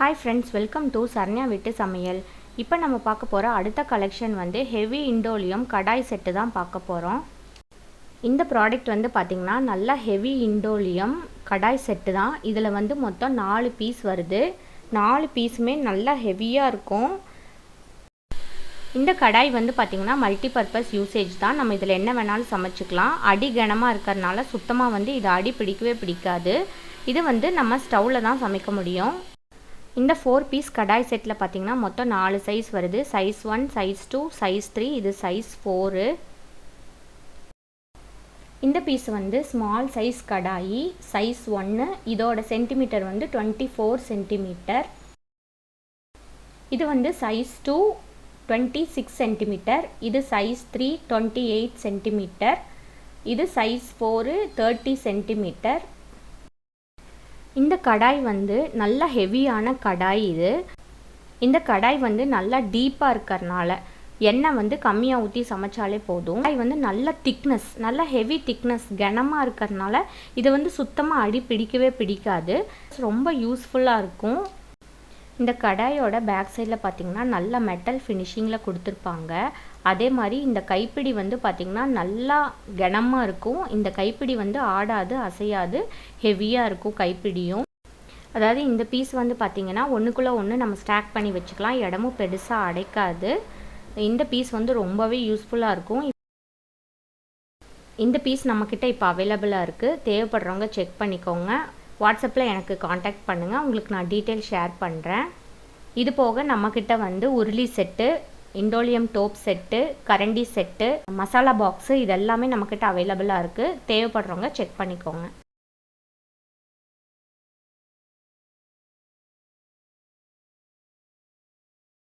Hi friends, welcome to Saranya வீட்டு சமையல். இப்போ நம்ம பார்க்க போகிற அடுத்த கலெக்ஷன் வந்து ஹெவி இண்டோலியம் கடாய் செட்டு தான் பார்க்க போகிறோம். இந்த ப்ராடக்ட் வந்து பார்த்திங்கன்னா நல்லா ஹெவி இண்டோலியம் கடாய் செட்டு தான். இதில் வந்து மொத்தம் 4 பீஸ் வருது. 4 பீஸுமே நல்லா ஹெவியாக இருக்கும். இந்த கடாய் வந்து பார்த்திங்கன்னா மல்டி பர்பஸ் யூசேஜ் தான். நம்ம இதில் என்ன வேணாலும் சமைச்சிக்கலாம். அடி கனமாக இருக்கிறதுனால சுத்தமாக வந்து இது அடி பிடிக்கவே பிடிக்காது. இது வந்து நம்ம ஸ்டவ்வில் தான் சமைக்க முடியும். இந்த 4 பீஸ் கடாய் செட்டில் பார்த்திங்கன்னா மொத்தம் 4 சைஸ் வருது. சைஸ் 1, சைஸ் 2, சைஸ் 3, இது சைஸ் 4. இந்த பீஸ் வந்து ஸ்மால் சைஸ் கடாயி சைஸ் 1. இதோட சென்டிமீட்டர் வந்து 24 சென்டிமீட்டர். இது வந்து சைஸ் 2 26 சென்டிமீட்டர். இது சைஸ் 3 28 சென்டிமீட்டர். இது சைஸ் 4 30 சென்டிமீட்டர். இந்த கடாய் வந்து நல்ல ஹெவியான கடாய். இந்த கடாய் வந்து நல்லா டீப்பாக இருக்கிறதுனால எண்ணெய் வந்து கம்மியாக ஊற்றி சமைச்சாலே போதும். கடாய் வந்து நல்ல திக்னஸ், நல்ல ஹெவி திக்னஸ் கனமாக இருக்கிறதுனால இது வந்து சுத்தமாக அடி பிடிக்கவே பிடிக்காது. ரொம்ப யூஸ்ஃபுல்லாக இருக்கும். இந்த கடாயோட பேக் சைடில் பார்த்திங்கன்னா நல்ல மெட்டல் ஃபினிஷிங்கில் கொடுத்துருப்பாங்க. அதே மாதிரி இந்த கைப்பிடி வந்து பார்த்திங்கன்னா நல்லா கனமாக இருக்கும். இந்த கைப்பிடி வந்து ஆடாது, அசையாது, ஹெவியாக இருக்கும் கைப்பிடியும். அதாவது இந்த பீஸ் வந்து பார்த்திங்கன்னா ஒன்றுக்குள்ளே ஒன்று நம்ம ஸ்டாக் பண்ணி வச்சுக்கலாம். இடமும் பெருசாக அடைக்காது. இந்த பீஸ் வந்து ரொம்பவே யூஸ்ஃபுல்லாக இருக்கும். இந்த பீஸ் நம்மக்கிட்ட இப்போ அவைலபிளாக இருக்குது. தேவைப்படுறவங்க செக் பண்ணிக்கோங்க. வாட்ஸ்அப்பில் எனக்கு காண்டாக்ட் பண்ணுங்கள். உங்களுக்கு நான் டீட்டெயில் ஷேர் பண்ணுறேன். இது போக நம்மக்கிட்ட வந்து உருளி செட்டு, இண்டோலியம் டோப் செட்டு, கரண்டி செட்டு, மசாலா பாக்ஸு, இது எல்லாமே நம்மக்கிட்ட அவைலபிளாக இருக்குது. தேவைப்படுறவங்க செக் பண்ணிக்கோங்க.